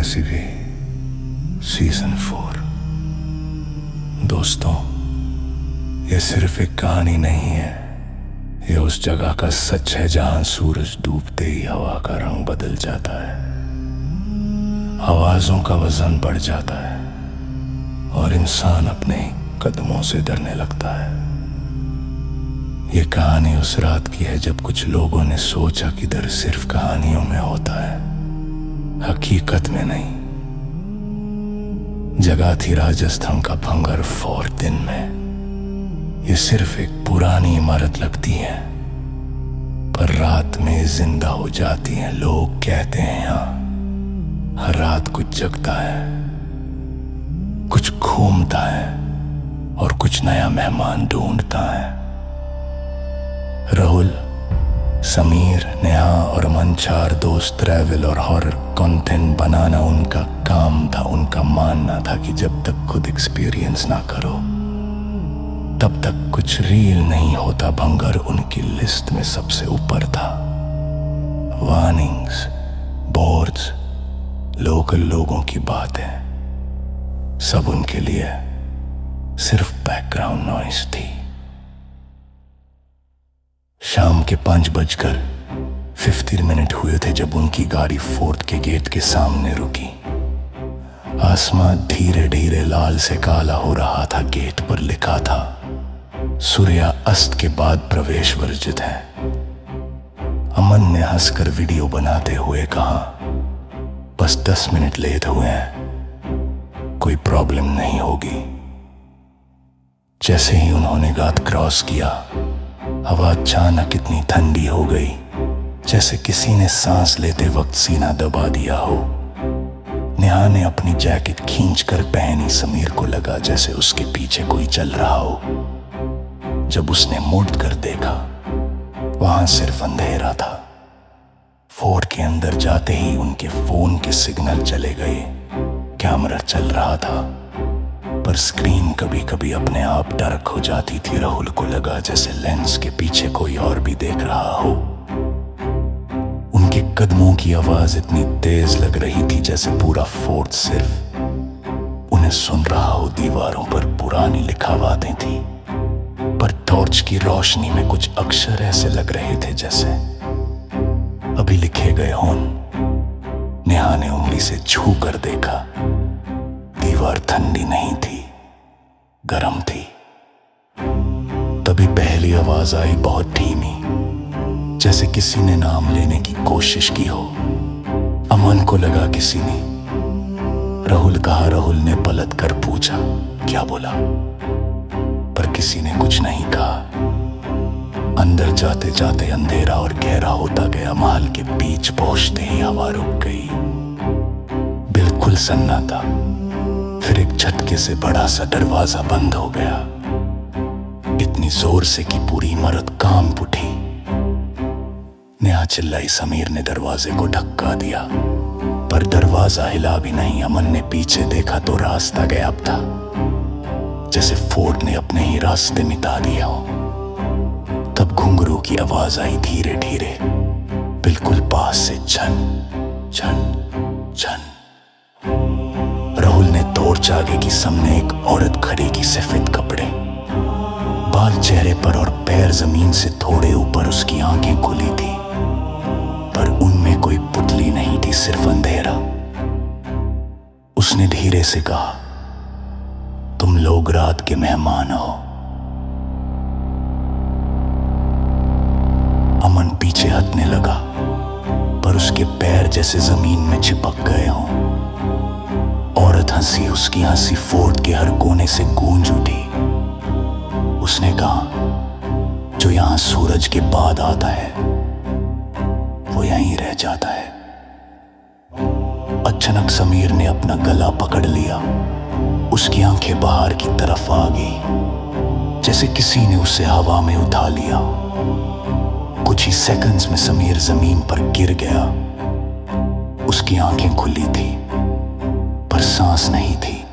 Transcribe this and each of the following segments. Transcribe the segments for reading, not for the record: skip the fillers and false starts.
कैसी भी सीजन 4। दोस्तों, ये सिर्फ एक कहानी नहीं है, ये उस जगह का सच है जहां सूरज डूबते ही हवा का रंग बदल जाता है, आवाजों का वजन बढ़ जाता है और इंसान अपने ही कदमों से डरने लगता है। ये कहानी उस रात की है जब कुछ लोगों ने सोचा कि डर सिर्फ कहानियों में होता है, हकीकत में नहीं। जगह थी राजस्थान का भंगर फोर्ट। दिन में ये सिर्फ एक पुरानी इमारत लगती है, पर रात में जिंदा हो जाती है। लोग कहते हैं यहाँ हर रात कुछ जगता है, कुछ घूमता है और कुछ नया मेहमान ढूंढता है। राहुल, समीर, नेहा और अमन, 4 दोस्त, ट्रैवल और हॉरर कंटेंट बनाना उनका काम था। उनका मानना था कि जब तक खुद एक्सपीरियंस ना करो तब तक कुछ रील नहीं होता। भंगर उनकी लिस्ट में सबसे ऊपर था। वार्निंग्स, बोर्ड्स, लोकल लोगों की बातें, सब उनके लिए सिर्फ बैकग्राउंड नॉइस थी। शाम के 5:50 हुए थे जब उनकी गाड़ी फोर्ट के गेट के सामने रुकी। आसमान धीरे धीरे लाल से काला हो रहा था। गेट पर लिखा था, सूर्य अस्त के बाद प्रवेश वर्जित है। अमन ने हंसकर वीडियो बनाते हुए कहा, बस 10 मिनट लेट हुए हैं, कोई प्रॉब्लम नहीं होगी। जैसे ही उन्होंने गात क्रॉस किया, हवा अचानक इतनी ठंडी हो गई जैसे किसी ने सांस लेते वक्त सीना दबा दिया हो। नेहा ने अपनी जैकेट खींचकर पहनी। समीर को लगा जैसे उसके पीछे कोई चल रहा हो। जब उसने मुड़कर देखा, वहां सिर्फ अंधेरा था। फोर्ट के अंदर जाते ही उनके फोन के सिग्नल चले गए। कैमरा चल रहा था, पर स्क्रीन कभी कभी अपने आप डार्क हो जाती थी। राहुल को लगा जैसे लेंस के पीछे कोई और भी देख रहा हो। उनके कदमों की आवाज इतनी तेज लग रही थी जैसे पूरा फोर्ट सिर्फ उन्हें सुन रहा हो। दीवारों पर पुरानी लिखावटें थी, पर टॉर्च की रोशनी में कुछ अक्षर ऐसे लग रहे थे जैसे अभी लिखे गए हों। नेहा ने उंगली से छू कर देखा। दीवार ठंडी नहीं थी, गर्म थी। तभी पहली आवाज आई, बहुत धीमी, जैसे किसी ने नाम लेने की कोशिश की हो। अमन को लगा किसी ने। राहुल कहा। राहुल ने पलट कर पूछा, क्या बोला? पर किसी ने कुछ नहीं कहा। अंदर जाते जाते अंधेरा और गहरा होता गया। महल के बीच पहुंचते ही हवा रुक गई, बिल्कुल सन्नाटा। फिर एक झटके से बड़ा सा दरवाजा बंद हो गया, इतनी जोर से कि पूरी इमारत कांप उठी। नेहा चिल्लाई। समीर ने दरवाजे को धक्का दिया, पर दरवाजा हिला भी नहीं। अमन ने पीछे देखा तो रास्ता गायब था, जैसे फोर्ट ने अपने ही रास्ते मिटा दिया हो। तब घुंघरू की आवाज आई धीरे धीरे, बिल्कुल पास से, झन झन झन। राहुल ने टॉर्च आगे की। सामने एक औरत खड़ी की, सफेद कपड़े, बाल चेहरे पर और पैर जमीन से थोड़े ऊपर। उसकी आंखें खुली थी, पर उनमें कोई पुतली नहीं थी, सिर्फ अंधेरा। उसने धीरे से कहा, तुम लोग रात के मेहमान हो। अमन पीछे हटने लगा, पर उसके पैर जैसे जमीन में चिपक गए हों। औरत हंसी। उसकी हंसी फोर्ट के हर कोने से गूंज उठी। उसने कहा, जो यहां सूरज के बाद आता है वो यहीं रह जाता है। अचानक समीर ने अपना गला पकड़ लिया। उसकी आंखें बाहर की तरफ आ गई, जैसे किसी ने उसे हवा में उठा लिया। कुछ ही सेकंड्स में समीर जमीन पर गिर गया। उसकी आंखें खुली थी, पर सांस नहीं थी।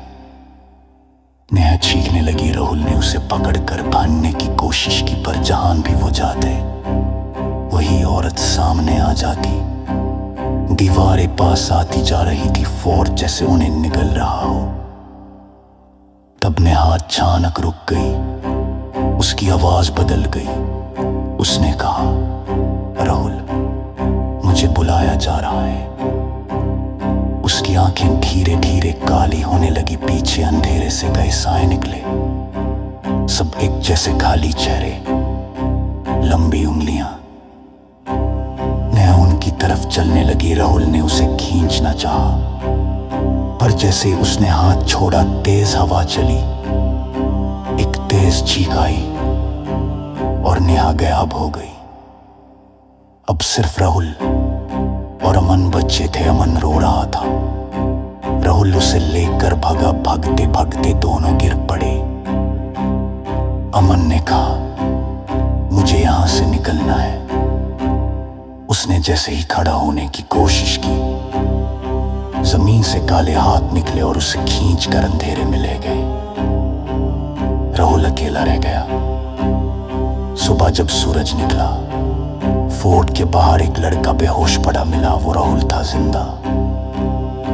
नेहा चीखने लगी। राहुल ने उसे पकड़कर बांधने की कोशिश की, पर जहां भी वो जाते वही औरत सामने आ जाती। दीवारें पास आती जा रही थी, फोर्ट जैसे उन्हें निगल रहा हो। तब नेहा अचानक रुक गई, उसकी आवाज बदल गई। उसने कहा, राहुल, मुझे बुलाया जा रहा है। उसकी आंखें धीरे धीरे काली होने लगी, पीछे अंधेरे से कई साए निकले, सब एक जैसे खाली चेहरे, लंबी उंगलियां। नेहा उनकी तरफ चलने लगी। राहुल ने उसे खींचना चाहा, पर जैसे ही उसने हाथ छोड़ा, तेज हवा चली, एक तेज चीख आई और नेहा गायब हो गई। अब सिर्फ राहुल और अमन बच्चे थे। अमन रो रहा था। राहुल उसे लेकर भागा, भागते भागते दोनों गिर पड़े। अमन ने कहा, मुझे यहां से निकलना है। उसने जैसे ही खड़ा होने की कोशिश की, जमीन से काले हाथ निकले और उसे खींचकर अंधेरे में ले गए। राहुल अकेला रह गया। सुबह जब सूरज निकला, फोर्ट के बाहर एक लड़का बेहोश पड़ा मिला। वो राहुल था जिंदा,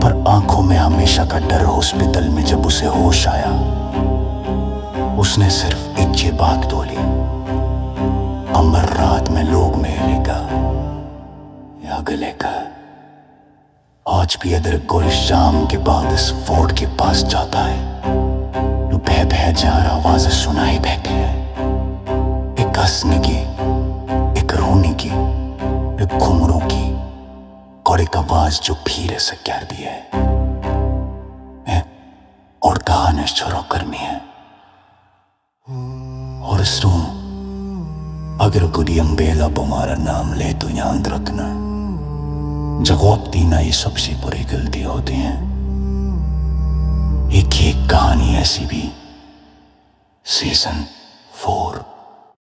पर आंखों में हमेशा का डर। हॉस्पिटल में जब उसे होश आया, उसने सिर्फ एक ये बात बोली, अमर रात में लोग में लेगा या गले का। आज भी अदर कोई शाम के बाद इस फोर्ट के पास जाता है, तो बह बह जार आवाजें सुनाई देती है। एक हंसने की, एक रोने की, एक घुंघरू की, और एक आवाज जो भीरे से कह दी है और कहानी शुरू करनी है। और सुन, अगर कोई अंबेला तुम्हारा नाम ले तो याद रखना, जवाब देना ये सबसे बुरी गलती होती है। एक एक कहानी ऐसी भी सीजन